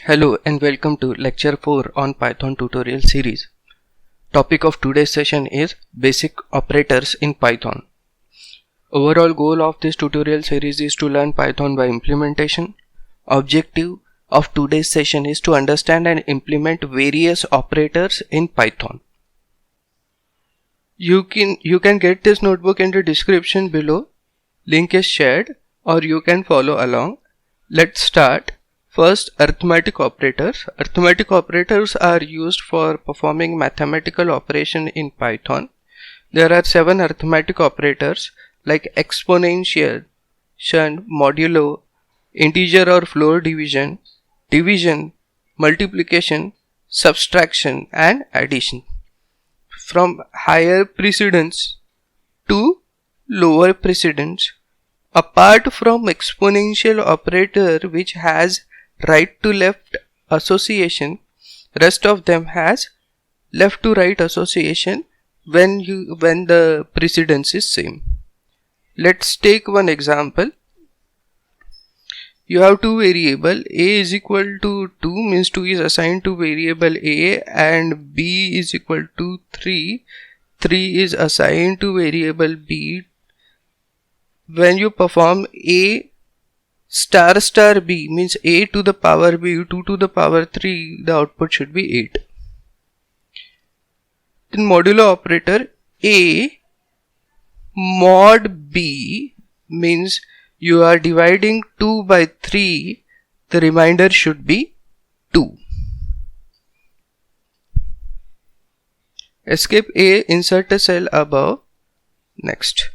Hello and welcome to lecture 4 on Python tutorial series. Topic of today's session is basic operators in Python. Overall goal of this tutorial series is to learn Python by implementation. Objective of today's session is to understand and implement various operators in Python. You can get this notebook in the description below. Link is shared or you can follow along. Let's start. First, arithmetic operators. Arithmetic operators are used for performing mathematical operation in Python. There are 7 arithmetic operators like exponentiation, modulo, integer or floor division, division, multiplication, subtraction and addition. From higher precedence to lower precedence. Apart from exponential operator which has right to left association, rest of them has left to right association when the precedence is same. Let's take one example. You have two variable, a is equal to 2 means 2 is assigned to variable a, and b is equal to 3 is assigned to variable b. When you perform a star star b means a to the power b 2 to the power 3, the output should be 8. Then modulo operator, a mod b means you are dividing 2 by 3, the remainder should be 2. Escape a, insert a cell above. Next,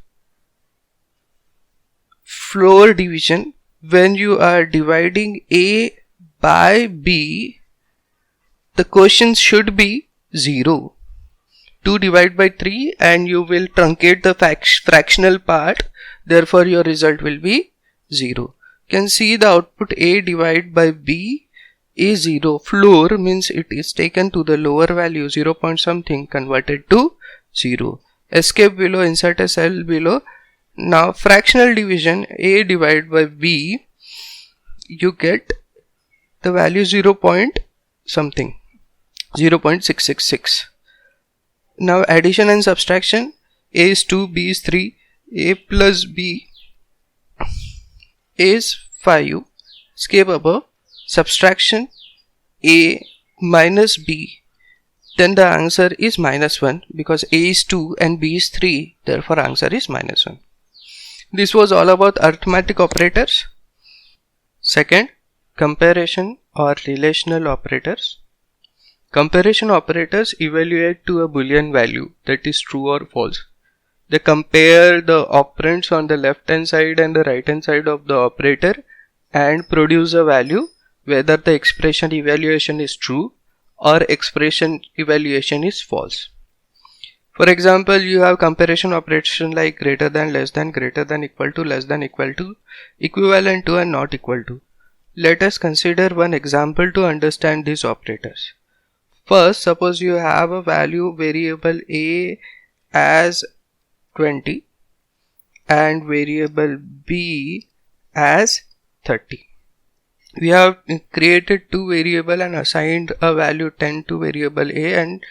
floor division. When you are dividing a by b, the quotient should be 0. 2 divided by 3 and you will truncate the fractional part, therefore your result will be 0. You can see the output a divided by b is 0. Floor means it is taken to the lower value 0 point something converted to 0. Escape below, insert a cell below. Now fractional division, a divided by b, you get the value 0 point something, 0.666. Now addition and subtraction, a is 2, b is 3, a plus b is 5. Escape above. Subtraction, a minus b, then the answer is -1 because a is 2 and b is 3, therefore answer is -1. This was all about arithmetic operators. Second, comparison or relational operators. Comparison operators evaluate to a boolean value, that is true or false. They compare the operands on the left hand side and the right hand side of the operator and produce a value whether the expression evaluation is true or expression evaluation is false. For example, you have comparison operation like greater than, less than, greater than, equal to, less than, equal to, equivalent to and not equal to. Let us consider one example to understand these operators. First, suppose you have a value variable a as 20 and variable b as 30. We have created two variables and assigned a value 10 to variable a and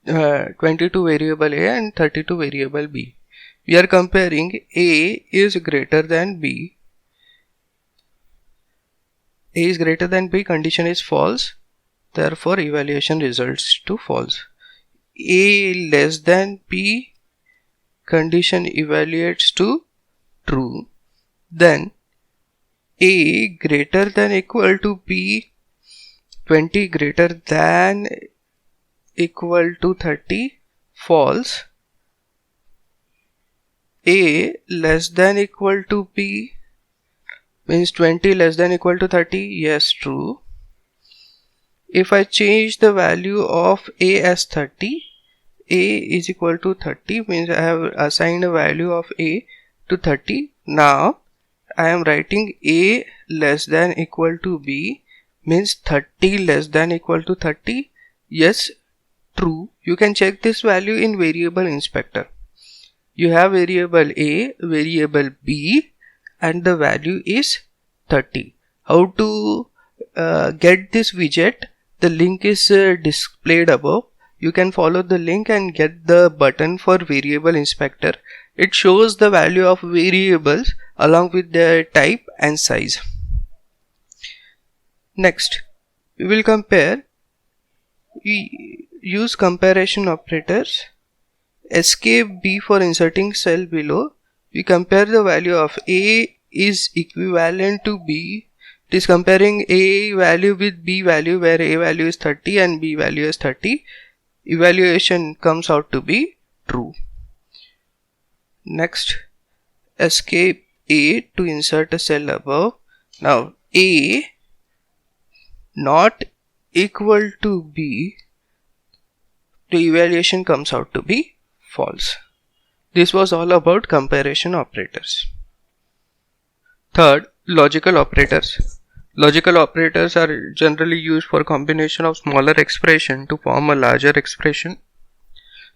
20 to variable a and 30 to variable b. We are comparing a is greater than b. A is greater than b, condition is false, therefore evaluation results to false. A less than b, condition evaluates to true. Then a greater than equal to b, 20 greater than equal to 30, false. A less than equal to b means 20 less than equal to 30, yes, true. If I change the value of a as 30, a is equal to 30 means I have assigned a value of a to 30. Now I am writing a less than equal to b means 30 less than equal to 30, yes, true. You can check this value in variable inspector. You have variable a, variable b, and the value is 30. How to get this widget, the link is displayed above. You can follow the link and get the button for variable inspector. It shows the value of variables along with their type and size. Next, we will compare. We use comparison operators. Escape B for inserting cell below. We compare the value of A is equivalent to B. It is comparing A value with B value, where A value is 30 and B value is 30. Evaluation comes out to be true. Next, escape A to insert a cell above. Now A not equal to B, the evaluation comes out to be false. This was all about comparison operators. Third, logical operators. Logical operators are generally used for combination of smaller expression to form a larger expression.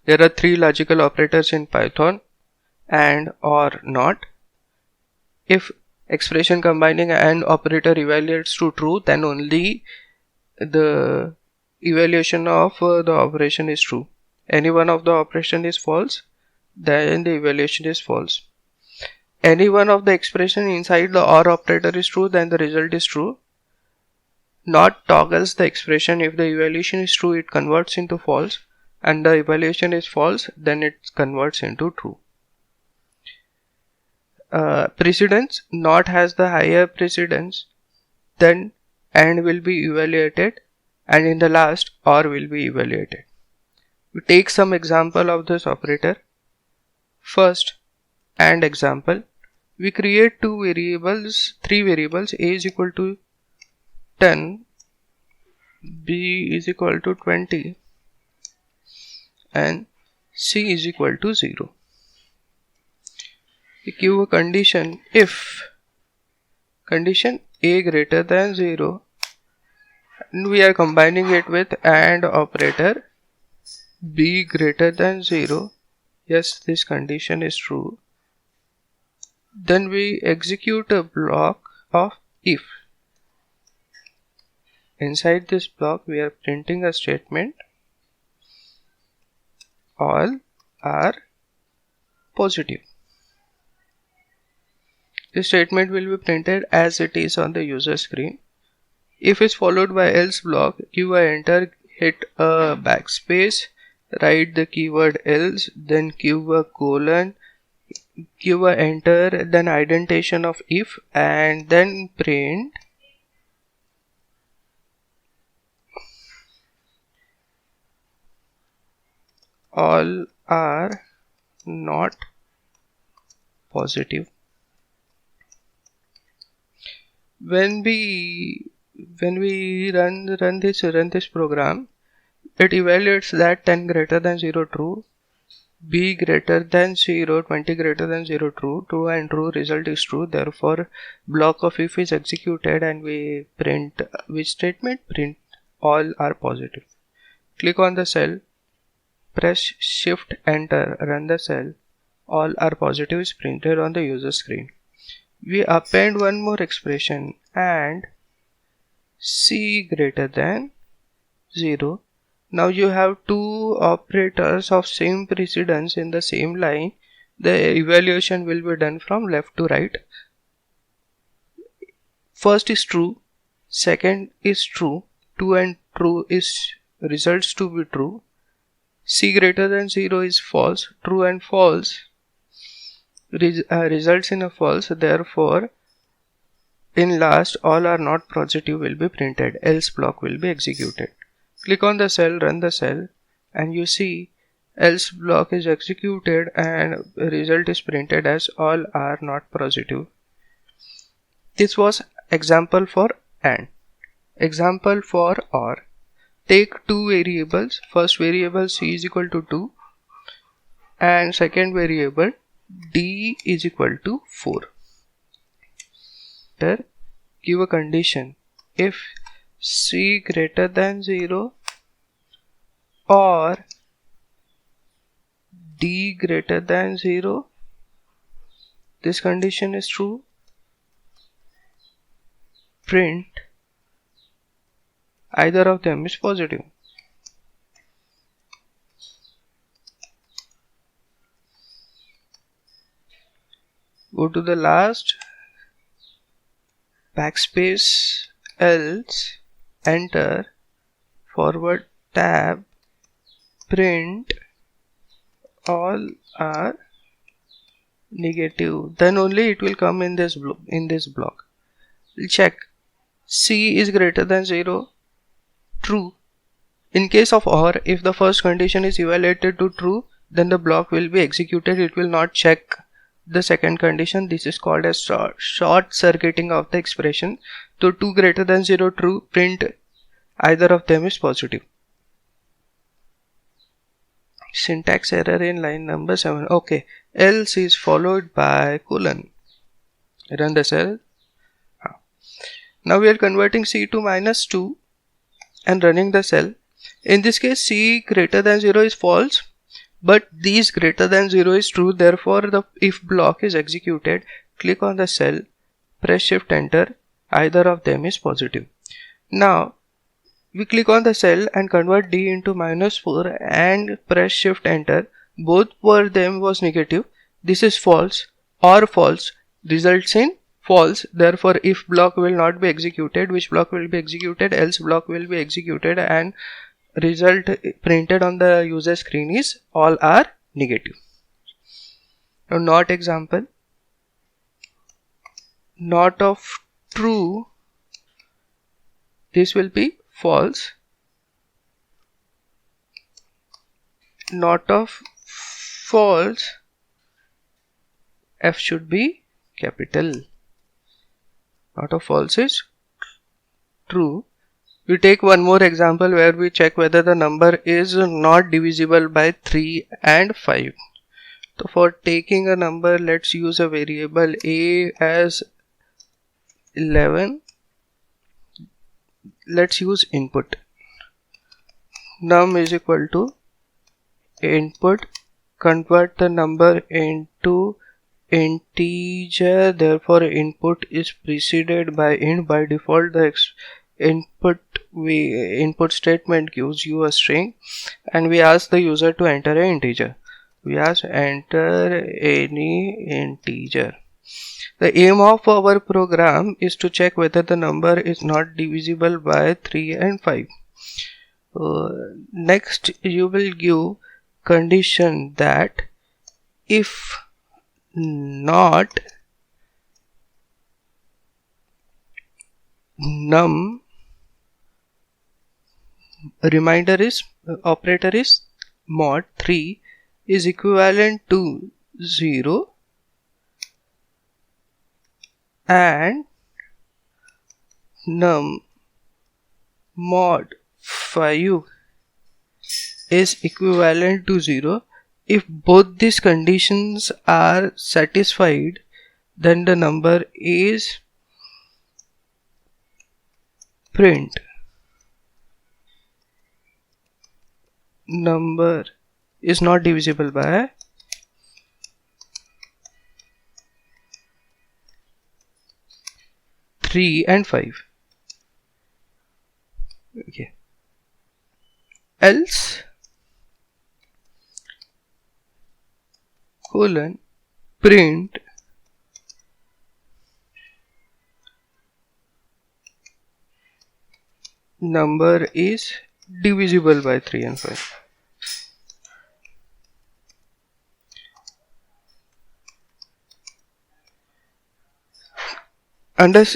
There are three logical operators in Python: and, or, not. If expression combining AND operator evaluates to true, then only the evaluation of the operation is true. Any one of the operation is false, then the evaluation is false. Any one of the expression inside the OR operator is true, then the result is true. Not toggles the expression. If the evaluation is true, it converts into false, and the evaluation is false, then it converts into true. Precedence. Not has the higher precedence, then AND will be evaluated, and in the last OR will be evaluated. We take some example of this operator. First, AND example. We create three variables. A is equal to 10, B is equal to 20, and C is equal to 0. We give a condition. If condition A greater than 0, and we are combining it with AND operator, B greater than 0. Yes, this condition is true. Then we execute a block of if. Inside this block we are printing a statement: all are positive. This statement will be printed as it is on the user screen. If is followed by else block, give a enter, hit a backspace, write the keyword else, then give a colon, give a enter, then indentation of if, and then print all are not positive. When we run this program, it evaluates that 10 greater than 0 true, B greater than 0, 20 greater than 0 true and true, result is true. Therefore, block of if is executed and we print which statement? Print all are positive. Click on the cell, press shift enter, run the cell. All are positive is printed on the user screen. We append one more expression, and C greater than 0. Now you have two operators of same precedence in the same line. The evaluation will be done from left to right. First is true, second is true, 2 and true is results to be true. C greater than 0 is false, true and false results in a false. Therefore, in last all are not positive will be printed, else block will be executed. Click on the cell, run the cell, and you see else block is executed and result is printed as all are not positive. This was example for AND. Example for OR. Take two variables. First variable C is equal to 2 and second variable D is equal to 4. Here, give a condition: if C greater than 0 or D greater than 0, this condition is true. Print either of them is positive. Go to the last, backspace, else, enter, forward tab, print, all are negative, then only it will come in this block. Check C is greater than 0, true. In case of OR, if the first condition is evaluated to true, then the block will be executed. It will not check the second condition. This is called as short circuiting of the expression. So 2 greater than 0 true, print either of them is positive. Syntax error in line number 7. Okay, else is followed by colon. Run the cell. Now we are converting C to -2 and running the cell. In this case, C greater than 0 is false, but these greater than 0 is true. Therefore, the if block is executed. Click on the cell, press shift enter, either of them is positive. Now we click on the cell and convert D into -4 and press shift enter. Both of them was negative. This is false or false, results in false. Therefore, if block will not be executed, which block will be executed? Else block will be executed, and result printed on the user screen is all are negative. Now not example, not of true, this will be false, not of false, F should be capital, not of false is true. We take one more example where we check whether the number is not divisible by 3 and 5. So for taking a number, let's use a variable a as 11. Let's use input. Num is equal to input, convert the number into integer. Therefore input is preceded by int. By default the input statement gives you a string, and we ask the user to enter an integer. We ask enter any integer. The aim of our program is to check whether the number is not divisible by 3 and 5. Next you will give condition that if not num, reminder is operator is mod 3 is equivalent to 0 and num mod 5 is equivalent to 0. If both these conditions are satisfied, then the number is print number is not divisible by 3 and 5. Okay. Else colon print number is divisible by 3 and 5.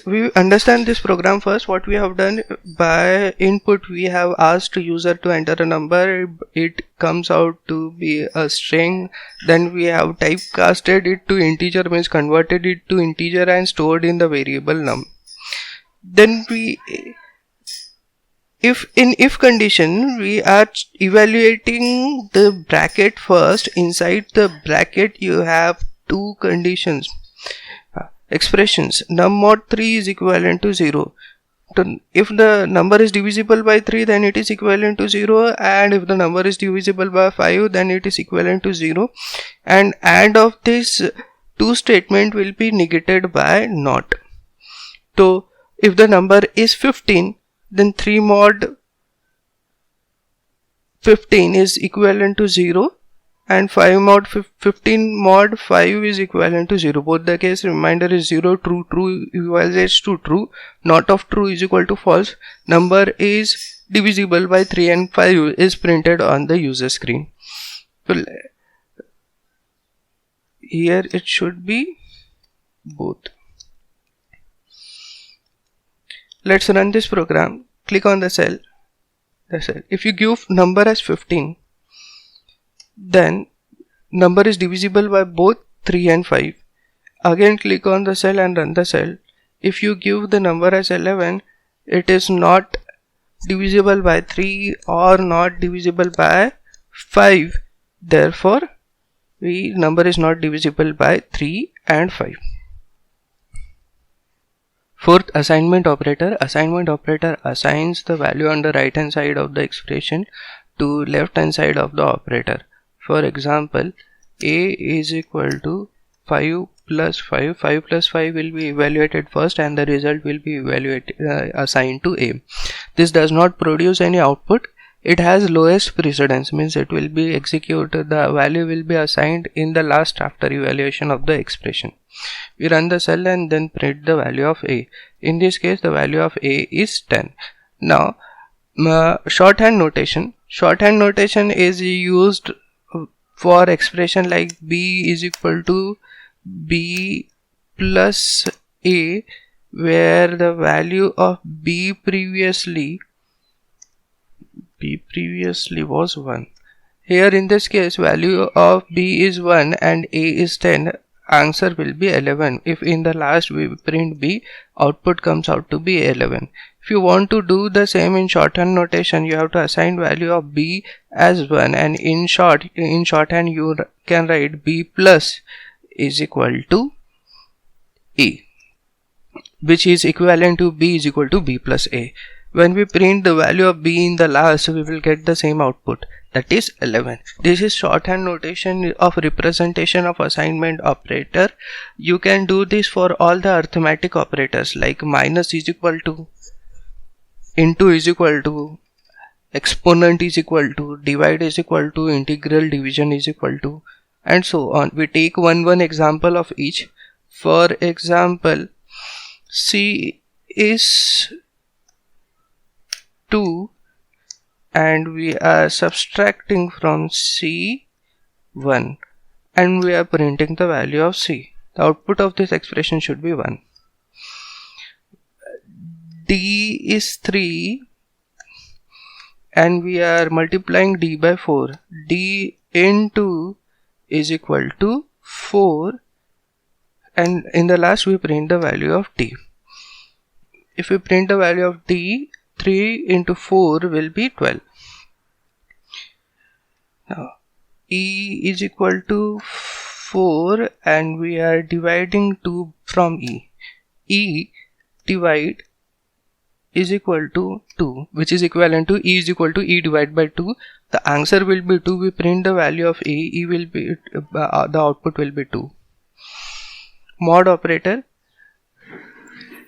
We understand this program first. What we have done, by input we have asked user to enter a number. It comes out to be a string. Then we have typecasted it to integer, means converted it to integer and stored in the variable num. Then we, if condition, we are evaluating the bracket first. Inside the bracket you have two conditions, expressions. Num mod 3 is equivalent to 0. If the number is divisible by 3, then it is equivalent to 0, and if the number is divisible by 5, then it is equivalent to 0, and of this two statement will be negated by not. So if the number is 15, then 3 mod 15 is equivalent to 0, and 5 mod 15 mod 5 is equivalent to 0. Both the case reminder is 0, true, true equals to true, not of true is equal to false. Number is divisible by 3 and 5 is printed on the user screen. So here it should be both. Let's run this program. Click on the cell. If you give number as 15, then number is divisible by both 3 and 5. Again click on the cell and run the cell. If you give the number as 11, it is not divisible by 3 or not divisible by 5. Therefore, number is not divisible by 3 and 5. Fourth, assignment operator. Assignment operator assigns the value on the right hand side of the expression to left hand side of the operator. For example, a is equal to 5 plus 5. 5 plus 5 will be evaluated first and the result will be assigned to a. This does not produce any output. It has lowest precedence, means it will be executed, the value will be assigned in the last after evaluation of the expression. We run the cell and then print the value of a. In this case, the value of a is 10. Now, shorthand notation. Shorthand notation is used for expression like b is equal to b plus a, where the value of b previously was 1. Here in this case, value of b is 1 and a is 10. Answer will be 11. If in the last we print b, output comes out to be 11. If you want to do the same in shorthand notation, you have to assign value of b as 1, and in shorthand you can write b plus is equal to a, which is equivalent to b is equal to b plus a. When we print the value of b in the last, we will get the same output, that is 11. This is shorthand notation of representation of assignment operator. You can do this for all the arithmetic operators like minus is equal to, into is equal to, exponent is equal to, divide is equal to, integral division is equal to, and so on. We take one example of each. For example, c is 2 and we are subtracting from c 1 and we are printing the value of c. The output of this expression should be 1. d is 3 and we are multiplying d by 4. d into is equal to 4, and in the last we print the value of d. If we print the value of d, 3 into 4 will be 12. Now e is equal to 4 and we are dividing 2 from e. E divide is equal to 2, which is equivalent to e is equal to e divided by 2. The answer will be 2. We print the value of a, e will be the output will be 2. Mod operator.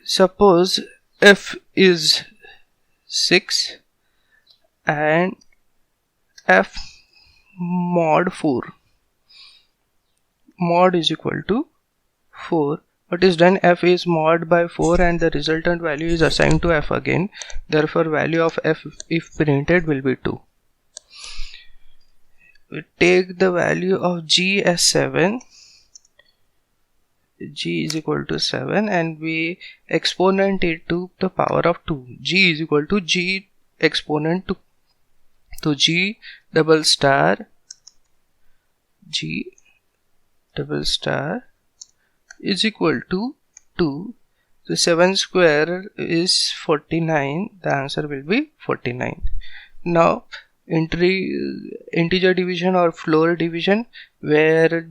Suppose f is 6 and f mod 4. Mod is equal to 4. What is done? F is mod by 4 and the resultant value is assigned to f again. Therefore, value of f if printed will be 2. We take the value of g as 7. G is equal to 7 and we exponent it to the power of 2. G is equal to g exponent 2. So G double star is equal to 2. So 7 square is 49. The answer will be 49. Now integer division or floor division, where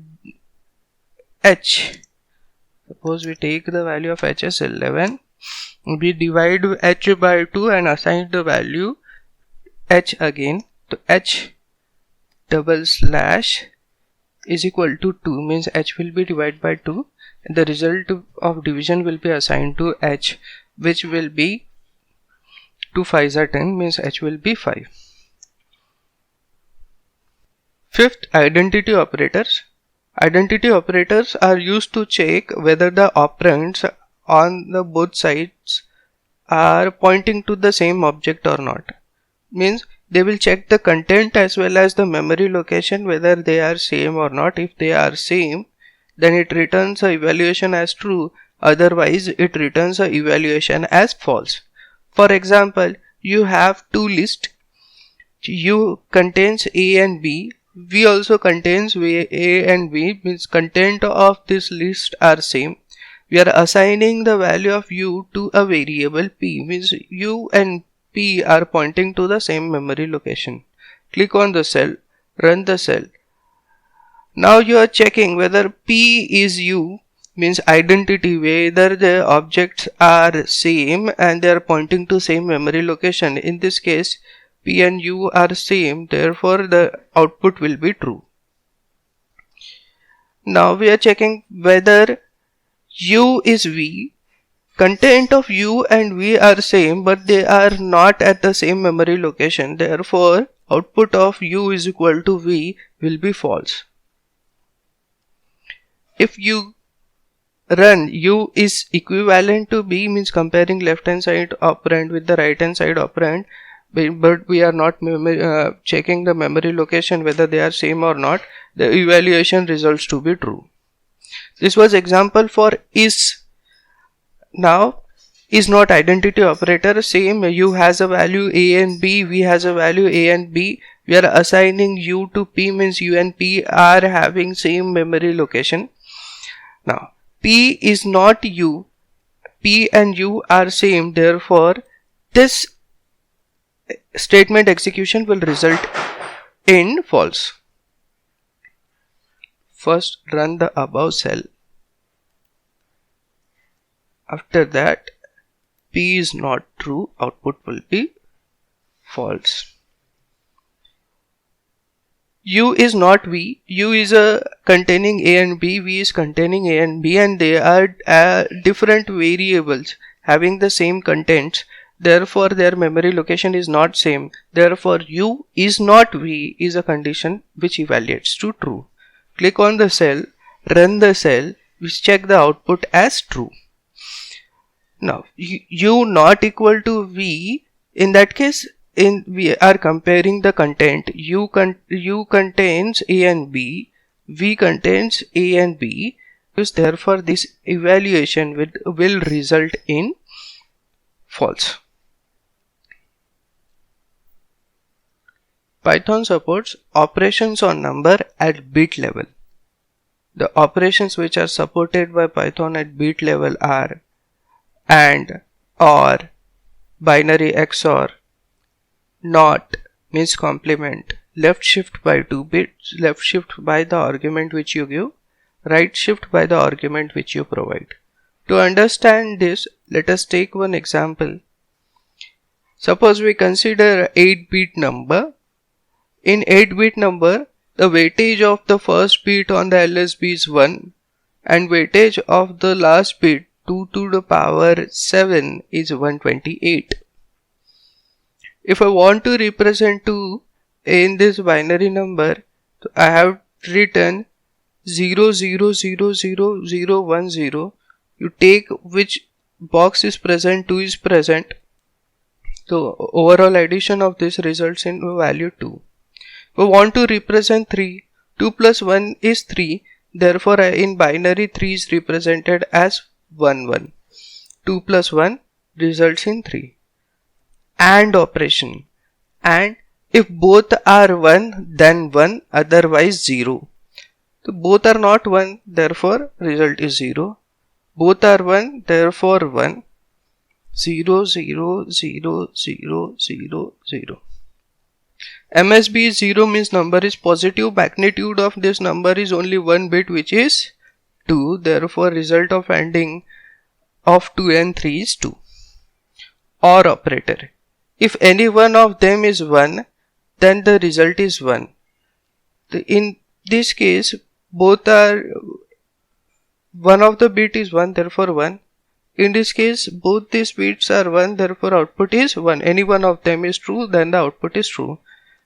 h, suppose we take the value of h as 11, we divide h by 2 and assign the value h again. So h double slash is equal to 2, means h will be divided by 2 and the result of division will be assigned to h, which will be 2 5s are 10 means H will be 5. Fifth, identity operators. Identity operators are used to check whether the operands on the both sides are pointing to the same object or not. Means they will check the content as well as the memory location whether they are same or not. If they are same, then it returns a evaluation as true, otherwise it returns a evaluation as false. For example, you have two lists. U contains A and B. V also contains A and B, means content of this list are same. We are assigning the value of U to a variable P, means U and P are pointing to the same memory location. Click on the cell, run the cell. Now you are checking whether P is U, means identity, whether the objects are same and they are pointing to same memory location. In this case, P and U are same, therefore the output will be true. Now we are checking whether U is V. Content of U and V are same, but they are not at the same memory location, therefore output of U is equal to V will be false. If you run U is equivalent to B, means comparing left hand side operand with the right hand side operand, but we are not checking the memory location whether they are same or not, the evaluation results to be true. This was example for is. Now is not identity operator, same, U has a value A and B, V has a value A and B. We are assigning U to P, means U and P are having same memory location. Now P is not U, P and U are same, therefore this statement execution will result in false. First run the above cell. After that, P is not true, output will be false. U is not V, U is containing A and B, V is containing A and B, and they are different variables having the same contents. Therefore their memory location is not same, therefore U is not V is a condition which evaluates to true. Click on the cell, run the cell, which check the output as true. Now U not equal to V, in that case we are comparing the content. U contains A and B, V contains A and B, therefore this evaluation will result in false. Python supports operations on number at bit level. The operations which are supported by Python at bit level are AND, OR, binary XOR, NOT means complement, left shift by 2 bits, left shift by the argument which you give, right shift by the argument which you provide. To understand this, let us take one example. Suppose we consider 8-bit number. In 8-bit number, the weightage of the first bit on the LSB is 1 and weightage of the last bit 2 to the power 7 is 128. If I want to represent 2 in this binary number, I have written 0 0 0 0 0 1 0. You take which box is present, 2 is present. So overall addition of this results in value 2. We want to represent 3. 2 plus 1 is 3. Therefore in binary 3 is represented as 1 1. 2 plus 1 results in 3. AND operation. And if both are 1 then 1, otherwise 0. So both are not 1, therefore result is 0. Both are 1, therefore 1. 0 0 0 0 0 0. MSB 0 means number is positive, magnitude of this number is only 1 bit, which is 2, therefore result of ANDing of 2 and 3 is 2. OR operator. If any one of them is 1, then the result is 1. In this case, both are, one of the bit is 1, therefore 1. In this case, both these bits are 1, therefore output is 1. Any one of them is true, then the output is true.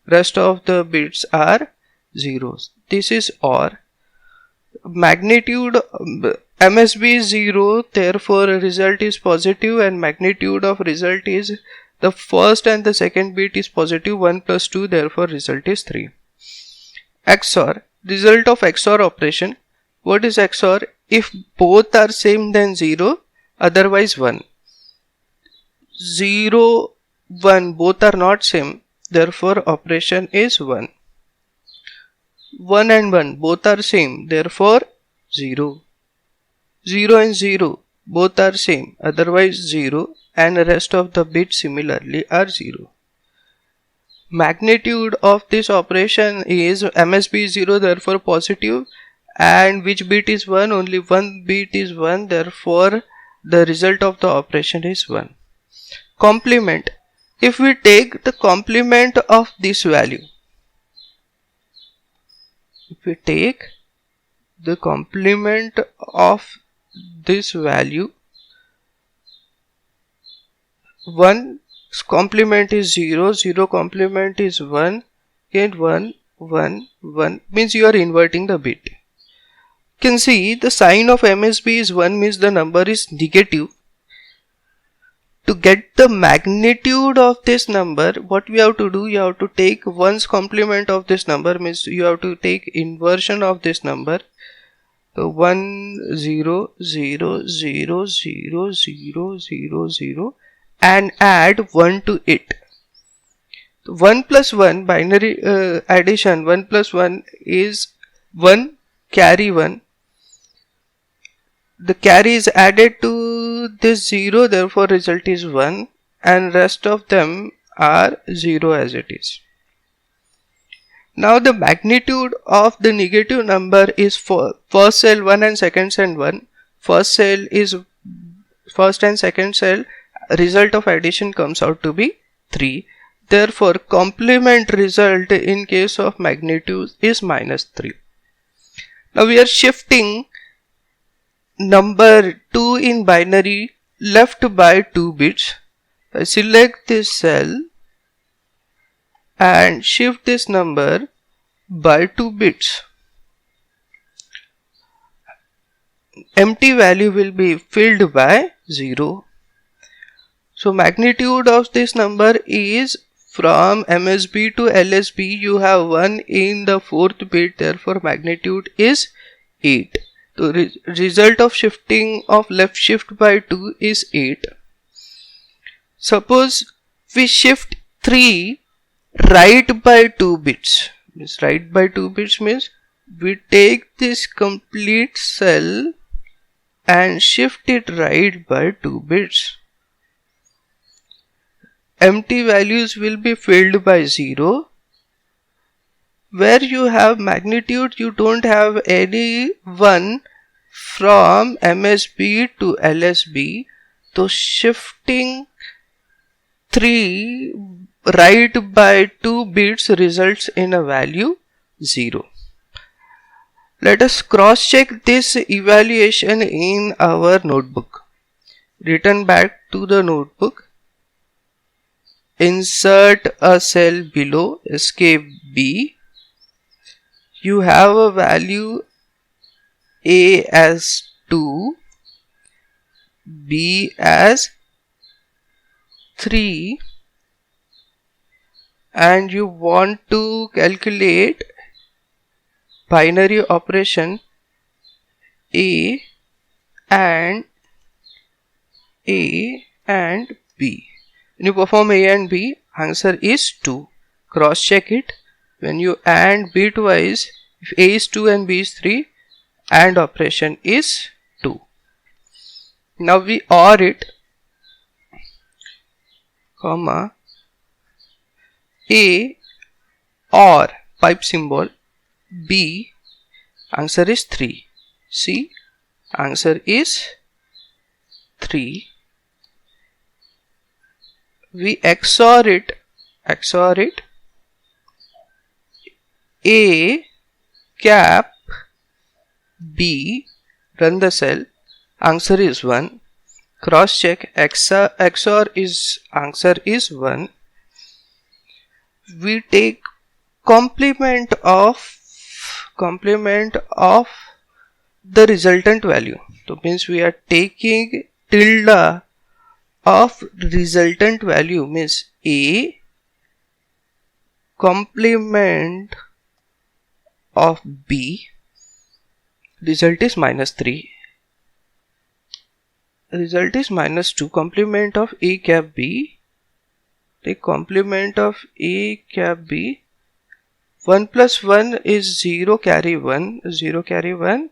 Rest of the bits are zeros. This is OR. Magnitude MSB is 0, therefore result is positive, and magnitude of result is the first and the second bit is positive, 1 plus 2, therefore result is 3. XOR. Result of XOR operation. What is XOR? If both are same, then 0, otherwise 1. 0, 1, both are not same, therefore operation is 1. 1 and 1, both are same, therefore 0. 0 and 0, both are same, otherwise 0, and the rest of the bits similarly are 0. Magnitude of this operation is MSB is 0, therefore positive, and which bit is 1? Only one bit is 1, therefore the result of the operation is 1. Complement. If we take the complement of this value, if we take the complement of this value, 1 complement is 0, 0 complement is 1, and 1, 1, 1, means you are inverting the bit. You can see the sign of MSB is 1, means the number is negative. To get the magnitude of this number, what we have to do, you have to take 1's complement of this number, means you have to take inversion of this number. So 1, 0, 0, 0, 0, 0, 0, 0, and add 1 to it. 1 plus 1, binary addition, 1 plus 1 is 1, carry 1. The carry is added to this 0, therefore result is 1, and rest of them are 0 as it is. Now the magnitude of the negative number is for first cell 1 and second cell 1. First cell is first and second cell, result of addition comes out to be 3. Therefore complement result in case of magnitude is -3. Now we are shifting number 2 in binary left by 2 bits. I select this cell and shift this number by 2 bits. Empty value will be filled by 0. So magnitude of this number is from MSB to LSB, you have 1 in the 4th bit, therefore magnitude is 8. The result of shifting of left shift by 2 is 8. Suppose we shift 3 right by 2 bits. This right by 2 bits means we take this complete cell and shift it right by 2 bits. Empty values will be filled by 0. Where you have magnitude, you don't have any 1 from MSB to LSB. So shifting 3 right by 2 bits results in a value 0. Let us cross check this evaluation in our notebook. Return back to the notebook. Insert a cell below, escape B. You have a value A as 2, B as 3, and you want to calculate binary operation A and B. When you perform A and B, answer is 2. Cross check it. When you AND bitwise, if A is 2 and B is 3, AND operation is 2. Now we OR it, comma, A OR pipe symbol, B, answer is 3. C, answer is 3. We XOR it, A cap B, run the cell, answer is 1. cross check. XOR is answer is 1. We take complement of the resultant value. So means we are taking tilde of resultant value, means A complement of B, result is -3, result is -2, complement of A cap B, the complement of A cap B, 1 plus 1 is 0 carry 1, 0 carry 1,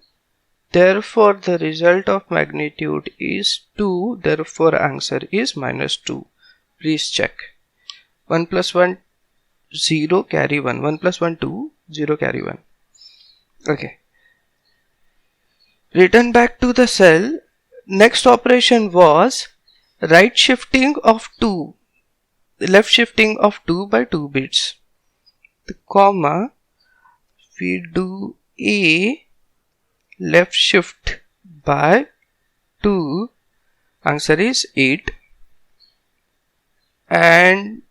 therefore the result of magnitude is 2, therefore answer is -2. Please check. 1 plus 1 0 carry 1, 1 plus 1 2, 0 carry 1. Okay. Return back to the cell. Next operation was right shifting of 2, left shifting of 2 by 2 bits. The comma, we do A left shift by 2, answer is 8, and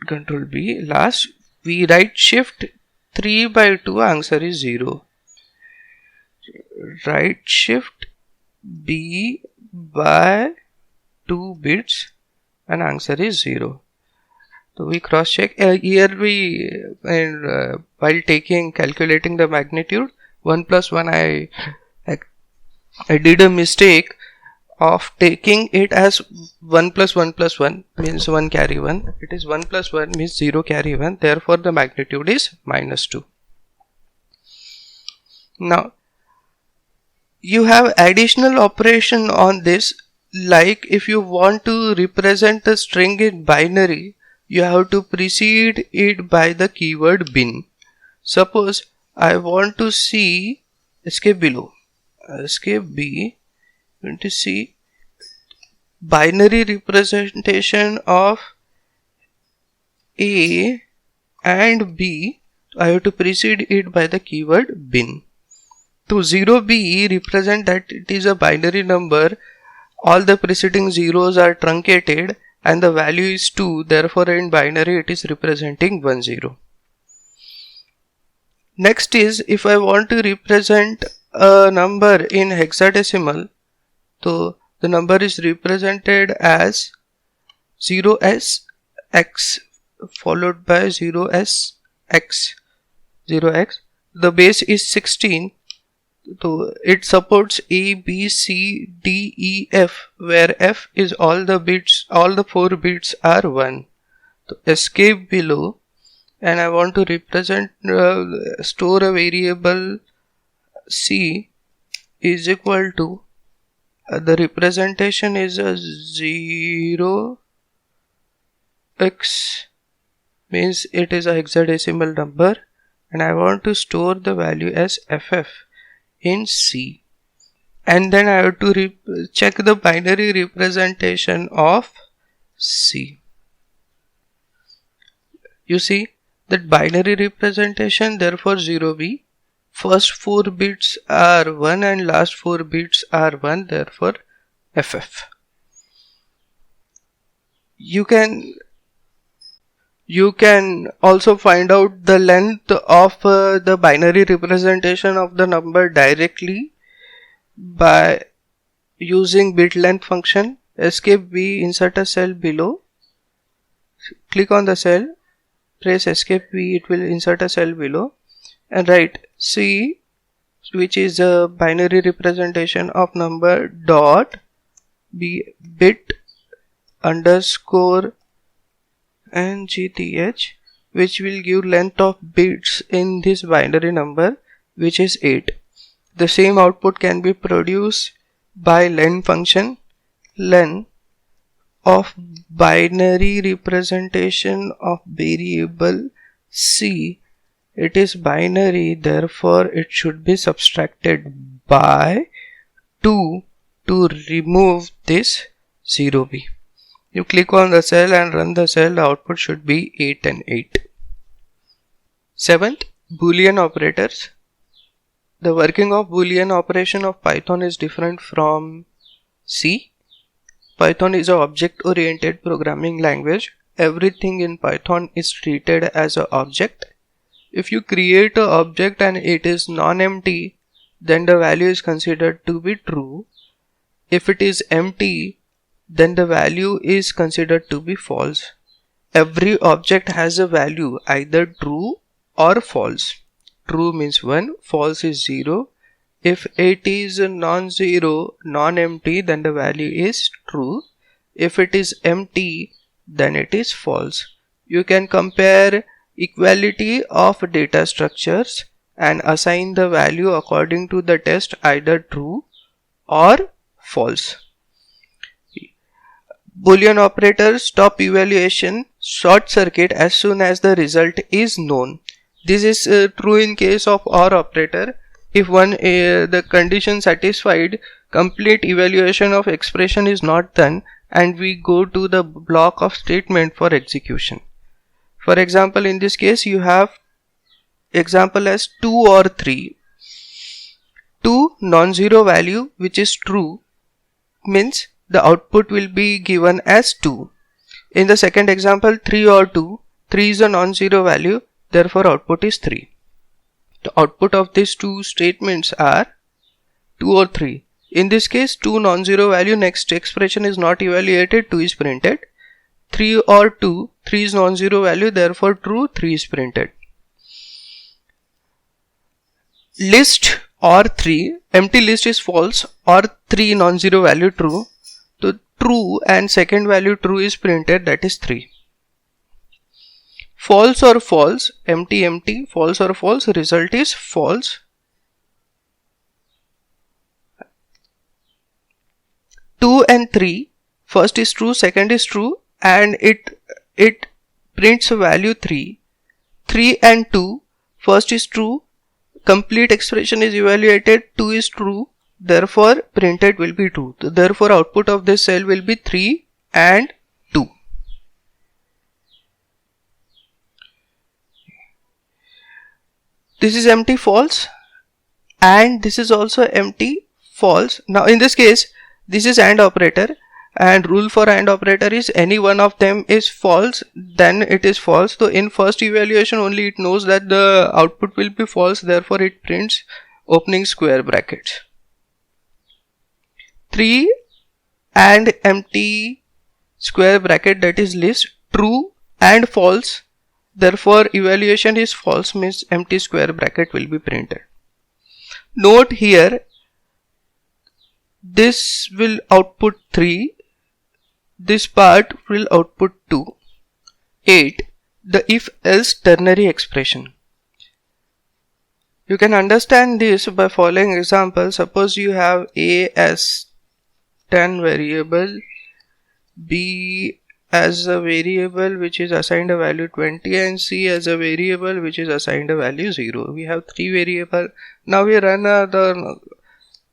control B, last we right shift 3 by 2, answer is 0. Right shift B by 2 bits and answer is 0. So we cross check. Here we while calculating the magnitude, 1 plus 1 I did a mistake of taking it as 1 plus 1 plus 1 means 1 carry 1. It is 1 plus 1 means 0 carry 1, therefore the magnitude is -2. Now you have additional operation on this, like if you want to represent the string in binary, you have to precede it by the keyword bin. Suppose I want to see, escape below, escape B, going to see binary representation of A and B, I have to precede it by the keyword bin. To 0B represent that it is a binary number, all the preceding zeros are truncated and the value is 2, therefore in binary it is representing 1 0. Next is, if I want to represent a number in hexadecimal, so the number is represented as 0sx followed by 0sx, 0x, the base is 16. So it supports A, B, C, D, E, F, where F is all the bits, all the 4 bits are 1. So escape below, and I want to represent, store a variable C is equal to, the representation is a 0x, means it is a hexadecimal number, and I want to store the value as FF in C, and then I have to check the binary representation of C. You see that binary representation, therefore 0B, first 4 bits are 1 and last 4 bits are 1, therefore FF. You can also find out the length of the binary representation of the number directly by using bit length function. Escape B, insert a cell below, click on the cell, press escape B, it will insert a cell below, and write C, which is a binary representation of number, dot bit underscore ngth, which will give length of bits in this binary number, which is 8. The same output can be produced by len function. Len of binary representation of variable C, it is binary, therefore it should be subtracted by 2 to remove this 0B. You click on the cell and run the cell, the output should be 8 and 8. 7th, Boolean operators. The working of Boolean operation of Python is different from C. Python is an object-oriented programming language. Everything in Python is treated as an object. If you create an object and it is non-empty, then the value is considered to be true. If it is empty, then the value is considered to be false. Every object has a value either true or false. True means 1, false is 0. If it is non-zero, non-empty, then the value is true. If it is empty, then it is false. You can compare equality of data structures and assign the value according to the test either true or false. Boolean operators stop evaluation short circuit as soon as the result is known. This is true in case of OR operator. If the condition satisfied, complete evaluation of expression is not done and we go to the block of statement for execution. For example, in this case you have example as 2 or 3. 2 non-zero value which is true means the output will be given as 2. In the second example 3 or 2, 3 is a non-zero value, therefore output is 3. The output of these two statements are 2 or 3. In this case 2 non-zero value, next expression is not evaluated, 2 is printed. 3 or 2, 3 is non-zero value, therefore true, 3 is printed. List or 3, empty list is false or 3 non-zero value true. So true and second value true is printed, that is 3. False or false, empty empty, false or false, result is false. 2 and 3, first is true, second is true, and it prints value 3. 3 and 2, first is true, complete expression is evaluated, 2 is true, therefore printed will be true. Therefore output of this cell will be 3 and 2. This is empty false and this is also empty false. Now in this case this is AND operator, and rule for AND operator is any one of them is false, then it is false. So in first evaluation only it knows that the output will be false, therefore it prints opening square brackets. 3 and empty square bracket, that is list, true and false, therefore evaluation is false means empty square bracket will be printed. Note here, this will output 3, this part will output 2. 8. The if else ternary expression. You can understand this by following example. Suppose you have A as 10 variable, B as a variable which is assigned a value 20, and C as a variable which is assigned a value 0. We have 3 variables. Now we run the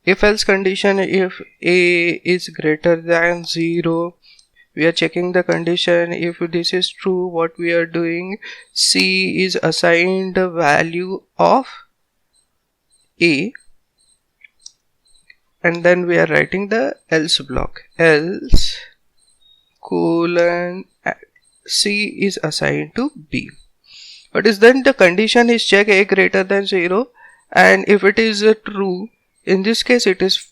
if else condition. If A is greater than 0, we are checking the condition. If this is true, what we are doing, C is assigned a value of A, and then we are writing the else block. Else colon C is assigned to B. What is then the condition is check A greater than 0, and if it is true, in this case it is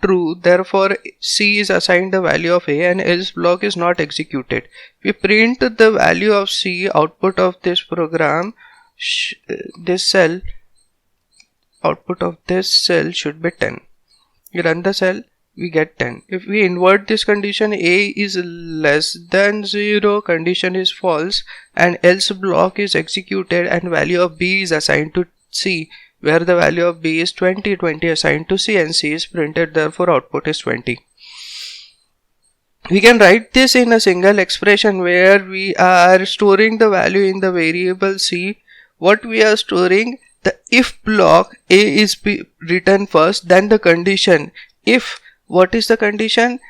true, therefore C is assigned the value of A and else block is not executed. We print the value of C, output of this program, this cell, output of this cell should be 10. We run the cell, we get 10. If we invert this condition, A is less than 0, condition is false, and else block is executed and value of B is assigned to C, where the value of B is 20, 20 assigned to C, and C is printed, therefore output is 20. We can write this in a single expression where we are storing the value in the variable C. What we are storing, the if block, A is written first, then the condition. If, what is the condition?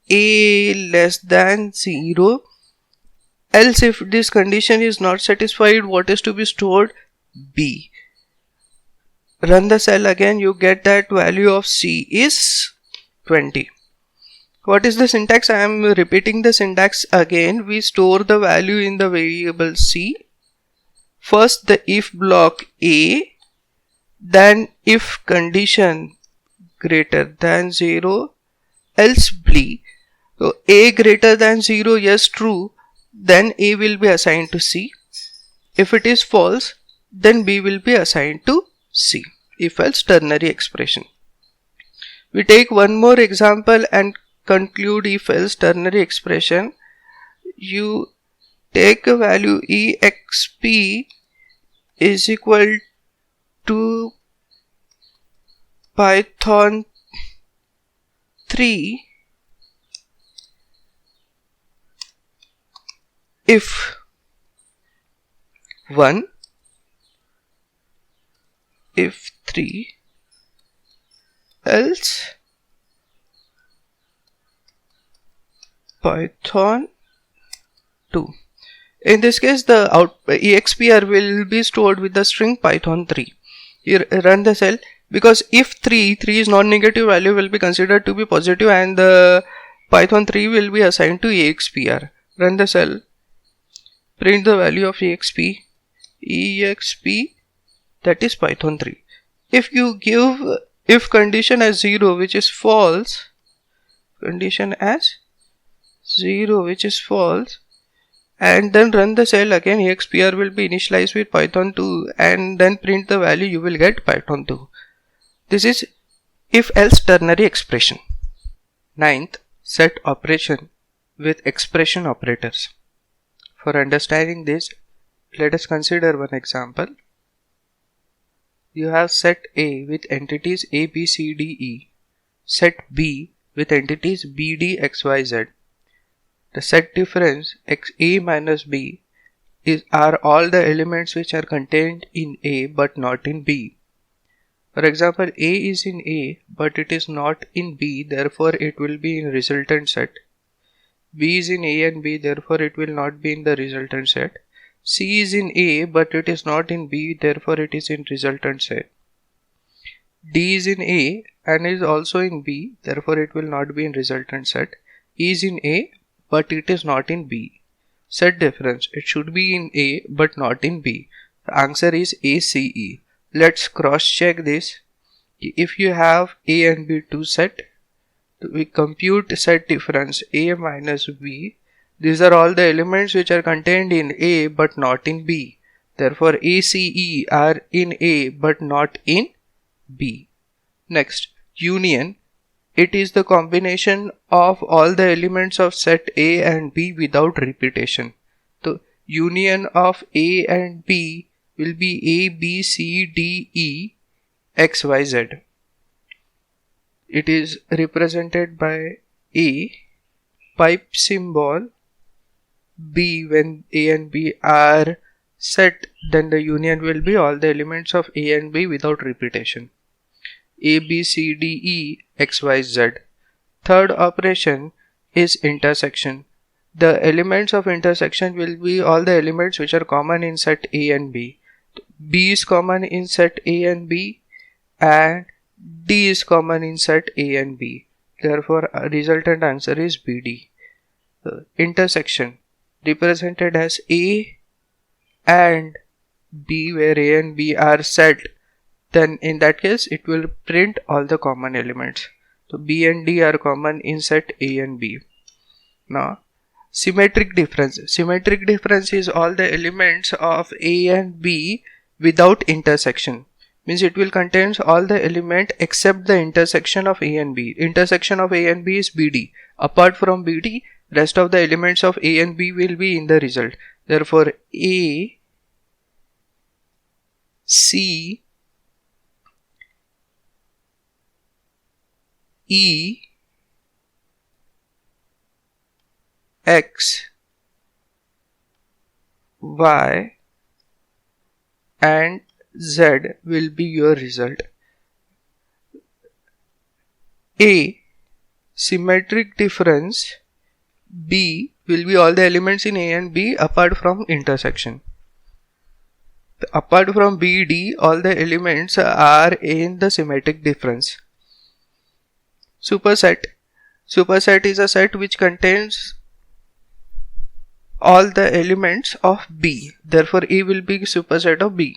A less than 0. Else if this condition is not satisfied, what is to be stored? B. Run the cell again, you get that value of C is 20. What is the syntax? I am repeating the syntax again. We store the value in the variable C. First the if block A, then if condition greater than 0, else B. So A greater than 0, yes, true, then A will be assigned to C. If it is false, then B will be assigned to C. If else ternary expression. We take one more example and conclude if else ternary expression. You take a value exp is equal to Python 3 if 1, if 3, else Python 2. In this case, the expr will be stored with the string Python 3. You run the cell, because if 3 is non-negative, value will be considered to be positive and the Python 3 will be assigned to expr. Run the cell, print the value of exp, that is Python 3. If you give if condition as 0 which is false, condition as 0 which is false, and then run the cell again, expr will be initialized with Python 2 and then print the value, you will get Python 2. This is if else ternary expression. 9th, set operation with expression operators. For understanding this, let us consider one example. You have set A with entities A, B, C, D, E, set B with entities B, D, X, Y, Z. The set difference X A minus B are all the elements which are contained in A but not in B. For example, A is in A but it is not in B, therefore it will be in resultant set. B is in A and B, therefore it will not be in the resultant set. C is in A but it is not in B, therefore it is in resultant set. D is in A and is also in B, therefore it will not be in resultant set. E is in A but it is not in B. Set difference, it should be in A but not in B. The answer is ACE. Let's cross check this. If you have A and B two set, we compute set difference A minus B. These are all the elements which are contained in A but not in B. Therefore ACE are in A but not in B. Next, union. It is the combination of all the elements of set A and B without repetition. So union of A and B will be A, B, C, D, E, X, Y, Z. It is represented by A, pipe symbol, B. When A and B are set, then the union will be all the elements of A and B without repetition. A, B, C, D, E, X, Y, Z. Third operation is intersection. The elements of intersection will be all the elements which are common in set A and B. B is common in set A and B and D is common in set A and B. Therefore, resultant answer is BD. Intersection represented as A and B, where A and B are set, then in that case it will print all the common elements. So B and D are common in set A and B. Now symmetric difference. Symmetric difference is all the elements of A and B without intersection. Means it will contain all the element except the intersection of A and B. Intersection of A and B is BD. Apart from BD, rest of the elements of A and B will be in the result. Therefore A, C, E, X, Y and Z will be your result. A, symmetric difference, B will be all the elements in A and B apart from intersection. Apart from B, D, all the elements are in the symmetric difference. Superset. Superset is a set which contains all the elements of B. Therefore, A will be superset of B.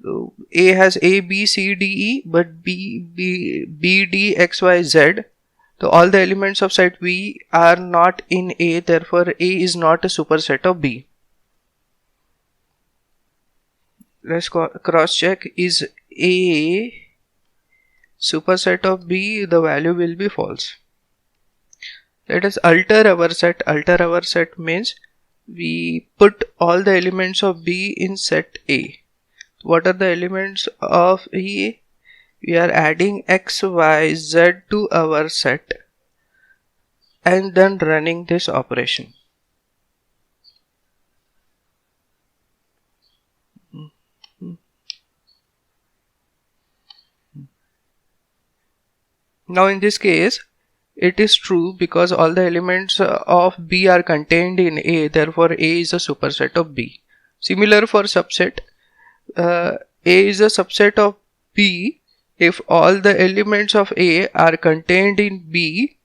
So, A has A, B, C, D, E, but B, D, X, Y, Z. So, all the elements of set V are not in A. Therefore, A is not a superset of B. Let's cross check. Is A superset of B? The value will be false. Let us alter our set. Alter our set means we put all the elements of B in set A. What are the elements of A? We are adding X, Y, Z to our set and then running this operation. Now in this case, it is true because all the elements of B are contained in A, therefore A is a superset of B. Similar for subset, A is a subset of B if all the elements of A are contained in B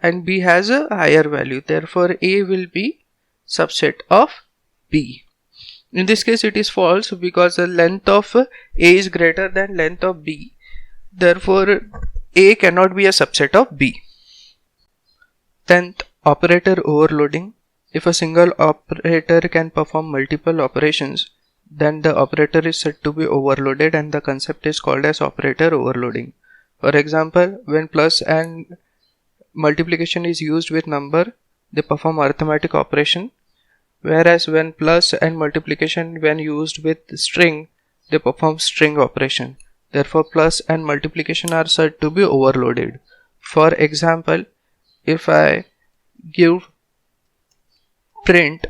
and B has a higher value, therefore A will be subset of B. In this case it is false because the length of A is greater than length of B, therefore A cannot be a subset of B. 10th, operator overloading. If a single operator can perform multiple operations, then the operator is said to be overloaded and the concept is called as operator overloading. For example, when plus and multiplication is used with number, they perform arithmetic operation, whereas when plus and multiplication when used with string, they perform string operation. Therefore, plus and multiplication are said to be overloaded. For example, if I give print,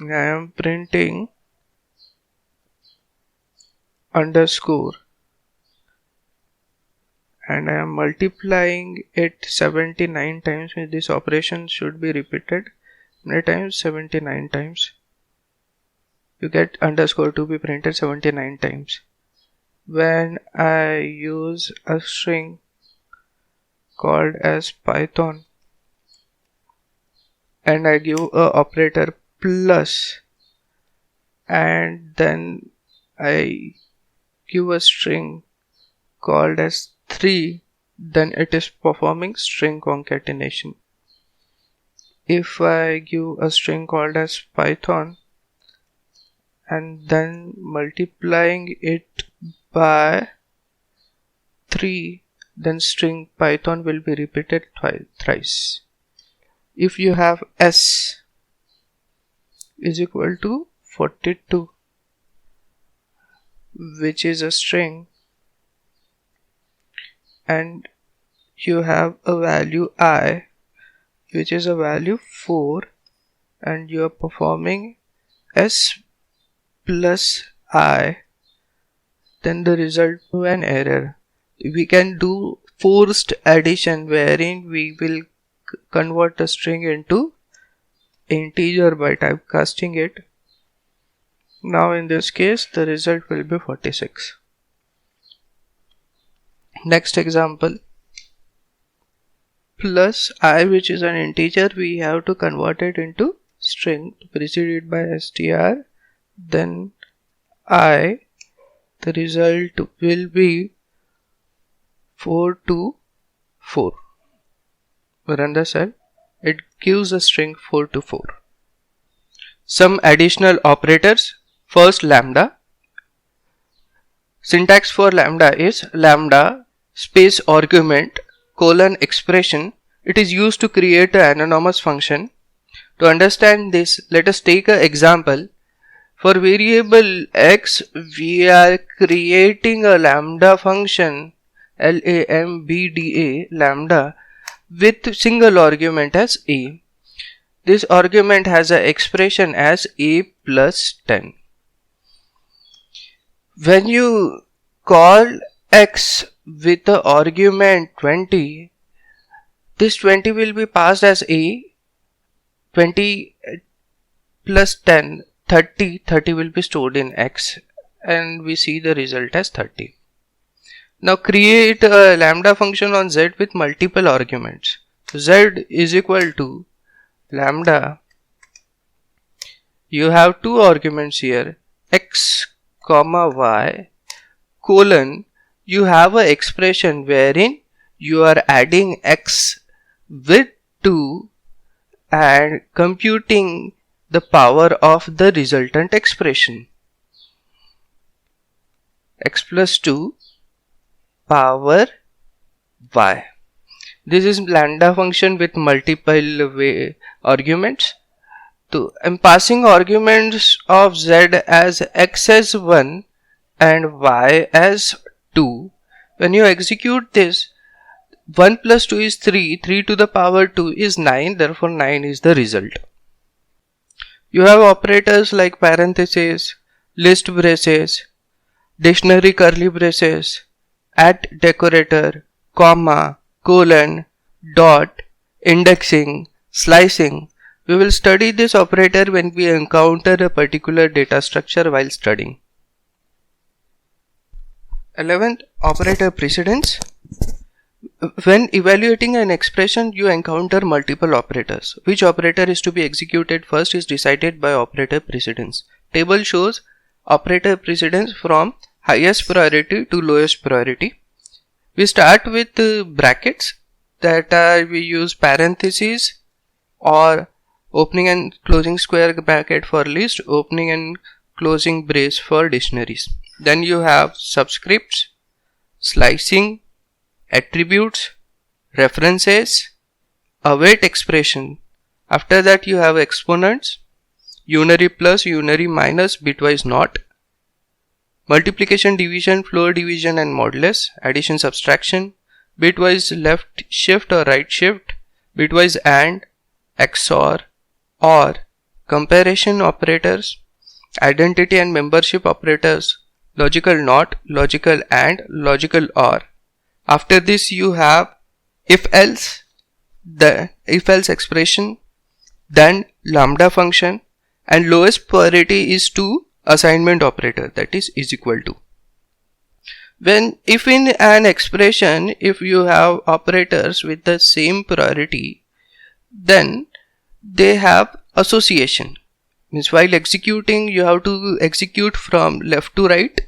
I am printing underscore and I am multiplying it 79 times. This operation should be repeated many times, 79 times. You get underscore to be printed 79 times. When I use a string called as Python and I give a operator plus and then I give a string called as 3, then it is performing string concatenation. If I give a string called as Python and then multiplying it by 3, then string Python will be repeated thrice. If you have S is equal to 42, which is a string, and you have a value I, which is a value 4, and you are performing S plus I, then the result to an error. We can do forced addition wherein we will convert a string into integer by typecasting it. Now in this case the result will be 46. Next example, plus I, which is an integer, we have to convert it into string preceded by str, then I, the result will be 4 to 4. Run the cell, it gives a string 4 to 4. Some additional operators. First, lambda. Syntax for lambda is lambda space argument colon expression. It is used to create an anonymous function. To understand this, let us take an example. For variable x, we are creating a lambda function, lambda, lambda, with single argument as a. This argument has an expression as a plus 10. When you call x with the argument 20, this 20 will be passed as a, 20 plus 10, 30 will be stored in x, and we see the result as 30. Now create a lambda function on z with multiple arguments. Z is equal to lambda. You have two arguments here, x comma y colon. You have an expression wherein you are adding x with 2 and computing the power of the resultant expression. X plus 2 power y. This is lambda function with multiple arguments. So I'm passing arguments of z as x as 1 and y as 2. When you execute this, 1 plus 2 is 3, 3 to the power 2 is 9, therefore 9 is the result. You have operators like parentheses, list braces, dictionary curly braces, at decorator, comma, colon, dot, indexing, slicing. We will study this operator when we encounter a particular data structure while studying. 11th, operator precedence. When evaluating an expression, you encounter multiple operators. Which operator is to be executed first is decided by operator precedence. Table shows operator precedence from highest priority to lowest priority. We start with brackets, that we use parentheses or opening and closing square bracket for list, opening and closing brace for dictionaries. Then you have subscripts, slicing, attributes, references, await expression. After that you have exponents, unary plus, unary minus, bitwise not, multiplication, division, floor division and modulus, addition, subtraction, bitwise left shift or right shift, bitwise and, XOR, or, comparison operators, identity and membership operators, logical not, logical and, logical or. After this you have if else, the if else expression, then lambda function, and lowest priority is to assignment operator, that is equal to. If in an expression, if you have operators with the same priority, then they have association. Means while executing, you have to execute from left to right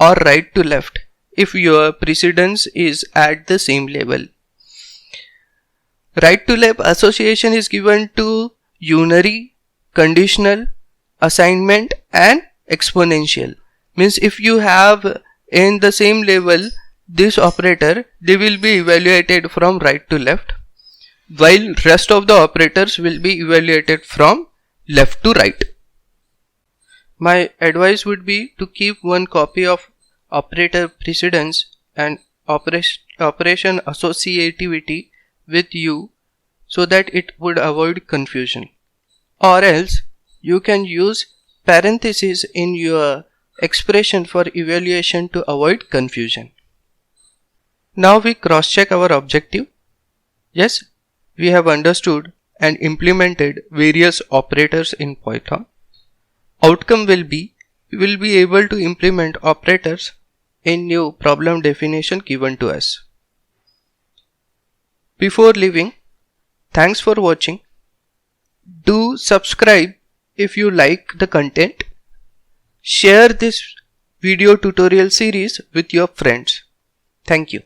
or right to left if your precedence is at the same level. Right to left association is given to unary, conditional, assignment and exponential. Means if you have in the same level this operator, they will be evaluated from right to left, while rest of the operators will be evaluated from left to right. My advice would be to keep one copy of operator precedence and operation associativity with you so that it would avoid confusion, or else you can use parentheses in your expression for evaluation to avoid confusion. Now we cross check our objective. Yes, we have understood and implemented various operators in Python. Outcome will be, we will be able to implement operators in new problem definition given to us. Before leaving, thanks for watching. Do subscribe if you like the content. Share this video tutorial series with your friends. Thank you.